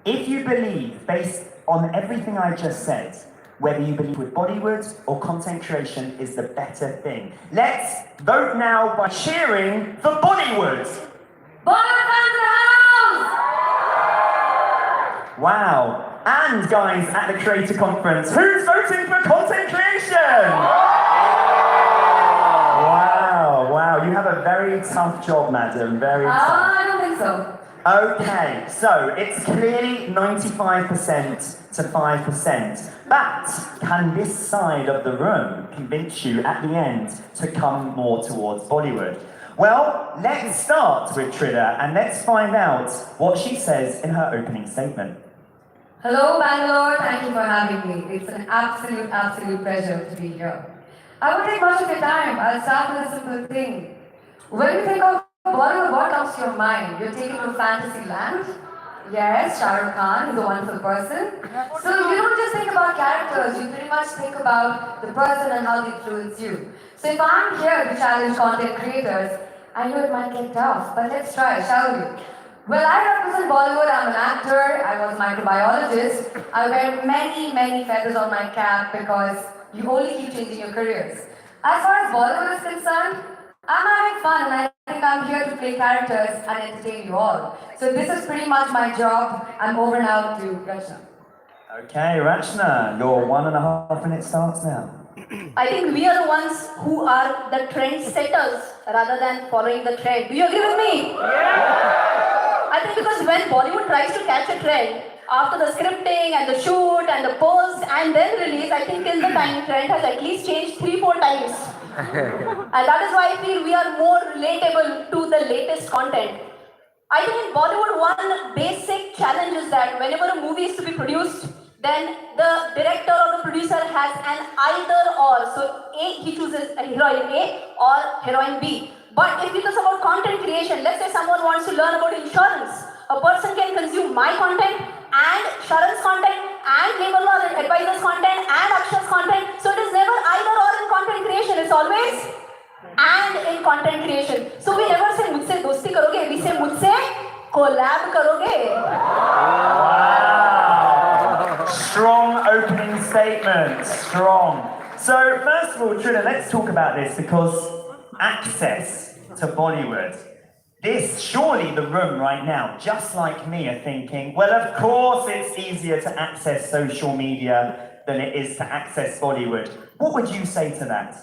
If you believe, based on everything I just said, whether you believe with Bollywood or content creation is the better thing. Let's vote now by cheering for Bollywood. Bollywood fans in the house! Wow. And guys at the creator conference, who's voting for content creation? Wow, you have a very tough job, madam, very tough. I don't think so. Okay, so it's clearly 95% to 5%. But can this side of the room convince you at the end to come more towards Bollywood? Well, let's start with Tridha and let's find out what she says in her opening statement. Hello, Bangalore. Thank you for having me. It's an absolute pleasure to be here. I won't take much of your time. I'll start with a simple thing. When you think of Bollywood, what comes to your mind? You're taken to fantasy land? Yes, Shah Rukh Khan is a wonderful person. So you don't just think about characters, you pretty much think about the person and how they influence you. So if I'm here to challenge content creators, I know it might get tough, but let's try, shall we? Well, I represent Bollywood. I'm an actor, I was a microbiologist. I wear many feathers on my cap because you only keep changing your careers. As far as Bollywood is concerned, I'm having fun and I think I'm here to play characters and entertain you all. So this is pretty much my job. I'm over now to Rachna. Okay, Rachna, your 1.5 minute starts now. I think we are the ones who are the trend setters rather than following the trend. Do you agree with me? Yeah! I think because when Bollywood tries to catch a trend, after the scripting and the shoot and the post and then release, I think till the time trend has at least changed 3-4 times. And that is why I feel we are more relatable to the latest content. I think in Bollywood, one basic challenge is that whenever a movie is to be produced, then the director or the producer has an either or. So he chooses a heroine A or heroine B. But if we talk about content creation, let's say someone wants to learn about insurance. A person can consume my content and Sharan's content and Labor Law and Advisor's content and Aksha's content. So it is never either or in content creation. It's always and in content creation. So we never say mujhse dosti karoge. We say mujhse collab karoge. Wow. Strong opening statement. Strong. So first of all, Tridha, let's talk about this because access to Bollywood. This, surely the room right now, just like me, are thinking, well, of course it's easier to access social media than it is to access Bollywood. What would you say to that?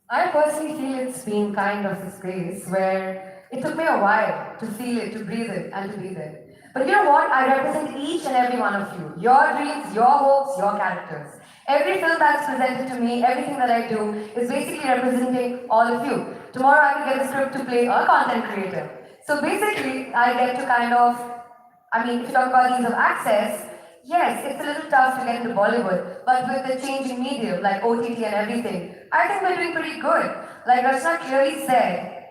I personally feel it's been kind of a space where it took me a while to feel it, to breathe it, and to be there. But you know what? I represent each and every one of you. Your dreams, your hopes, your characters. Every film that's presented to me, everything that I do, is basically representing all of you. Tomorrow I will get a script to play a content creator. So basically, I get to kind of, if you talk about ease of access, yes, it's a little tough to get into Bollywood, but with the changing medium, like OTT and everything, I think we're doing pretty good. Like Rachna clearly said,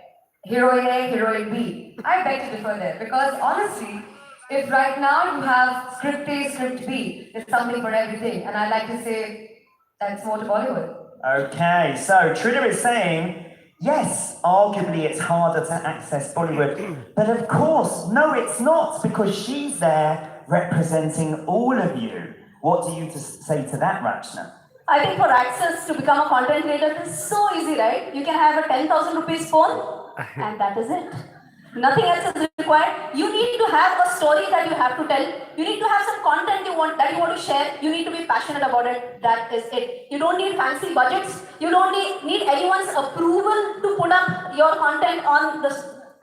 heroine A, heroine B. I beg to differ there, because honestly, if right now you have script A, script B, there's something for everything, and I like to say that's more to Bollywood. Okay, so Tridha is saying, yes, arguably it's harder to access Bollywood, but of course, no, it's not, because she's there representing all of you. What do you say to that, Rachna? I think for access to become a content creator, it is so easy, right? You can have a 10,000 rupees phone, and that is it. Nothing else is required. You need to have a story that you have to tell. You need to have some content that you want to share. You need to be passionate about it. That is it. You don't need fancy budgets. You don't need anyone's approval to put up your content on the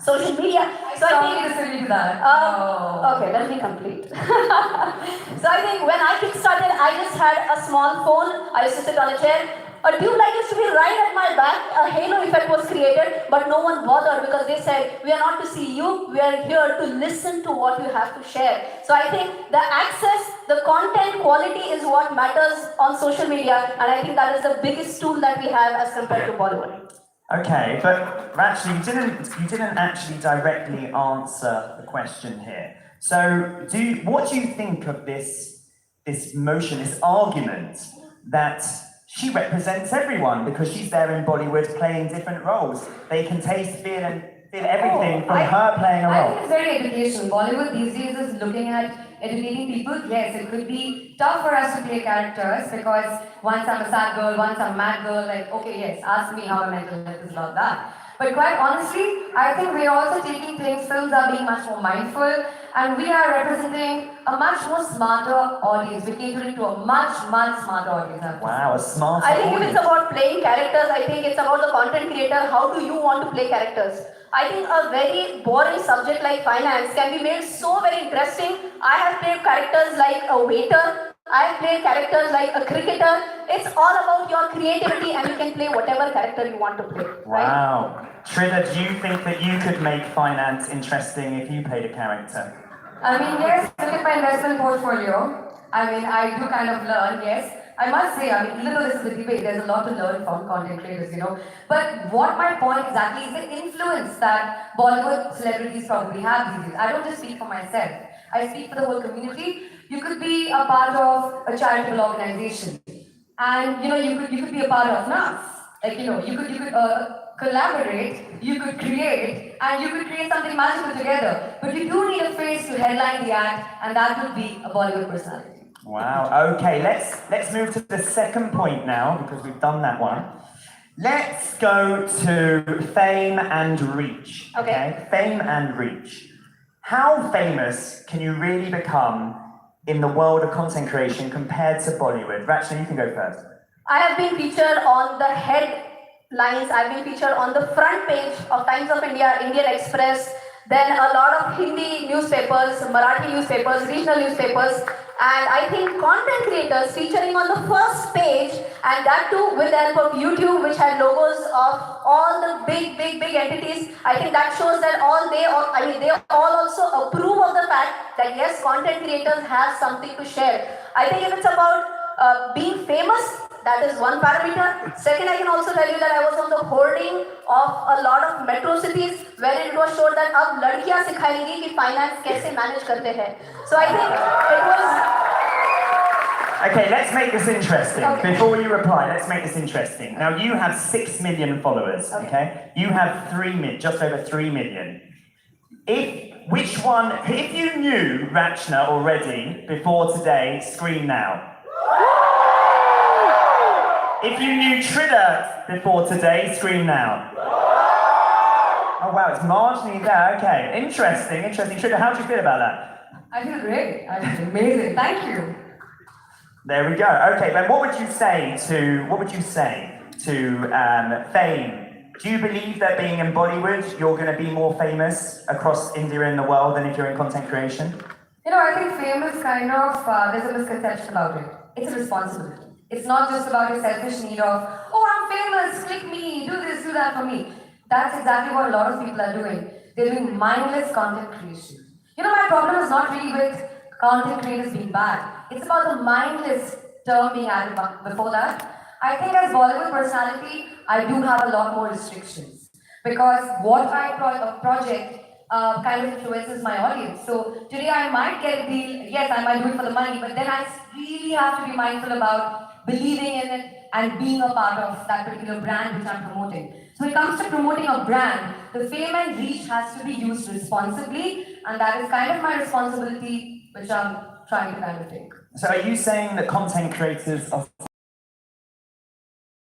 social media. So I think disagree to that. Okay, let me complete. So I think when I kickstarted, I just had a small phone. I used to sit on a chair. A tube light used to be right at my back. A halo effect was created, but no one bothered because they said, we are not to see you, we are here to listen to what you have to share. So I think the access, the content quality is what matters on social media, and I think that is the biggest tool that we have as compared to Bollywood. Okay, but actually you didn't actually directly answer the question here. So what do you think of this motion, this argument that she represents everyone because she's there in Bollywood playing different roles? They can taste, feel everything from her playing a role. I think it's very educational. Bollywood these days is looking at educating people, yes, it could be tough for us to play characters because once I'm a sad girl, once I'm a mad girl, like, okay, yes, ask me how my mental health is about that. But quite honestly, I think we're also taking things, films are being much more mindful, and we are representing a much more smarter audience. We're catering to a much smarter audience. I have to say. Wow, a smart I think if audience. it's about playing characters, I think it's about the content creator. How do you want to play characters? I think a very boring subject like finance can be made so very interesting. I have played characters like a waiter. I have played characters like a cricketer. It's all about your creativity and you can play whatever character you want to play. Right? Wow. Tridha, do you think that you could make finance interesting if you played a character? I mean, yes, look at my investment portfolio. I mean, I do kind of learn, yes. I must say, I mean, even though this is a debate, there's a lot to learn from content creators, you know. But what my point exactly is the influence that Bollywood celebrities probably have these days. I don't just speak for myself. I speak for the whole community. You could be a part of a charitable organization. And, you know, you could be a part of NAS. Like, you know, you could collaborate, you could create, and you could create something magical together. But you do need a face to headline the act, and that would be a Bollywood personality. Wow. Okay, let's move to the second point now because we've done that one. Let's go to fame and reach. Okay. Fame and reach. How famous can you really become in the world of content creation compared to Bollywood? Rachna, you can go first. I have been featured on the headlines. I've been featured on the front page of Times of India, Indian Express, then a lot of Hindi newspapers, Marathi newspapers, regional newspapers, and I think content creators featuring on the first page, and that too with the help of YouTube, which had logos of all the big entities. I think that shows that they all also approve of the fact that yes, content creators have something to share. I think if it's about being famous, that is one parameter. Second, I can also tell you that I was on the hoarding of a lot of metro cities wherein it was shown that अब लड़कियां सिखाएंगी कि finance कैसे manage करते हैं. So I think it was. Okay, let's make this interesting. Okay. Before you reply, let's make this interesting. Now, you have 6 million followers, okay? You have just over 3 million. If you knew Rachna already before today, scream now. If you knew Tridha before today, scream now. Oh wow, it's marginally there. Okay, interesting. Tridha, how do you feel about that? I feel great. I feel amazing. Thank you. There we go. Okay, then what would you say to fame? Do you believe that being in Bollywood, you're going to be more famous across India and the world than if you're in content creation? You know, I think fame is kind of, there's a misconception about it. It's a responsibility. It's not just about a selfish need of, oh, I'm famous, click me, do this, do that for me. That's exactly what a lot of people are doing. They're doing mindless content creation. You know, my problem is not really with content creators being bad. It's about the mindless term being added before that. I think as Bollywood personality, I do have a lot more restrictions. Because what I project kind of influences my audience. So today I might get a deal, yes, I might do it for the money, but then I really have to be mindful about believing in it and being a part of that particular brand which I'm promoting. So when it comes to promoting a brand, the fame and reach has to be used responsibly, and that is kind of my responsibility which I'm trying to kind of take. So are you saying that content creators are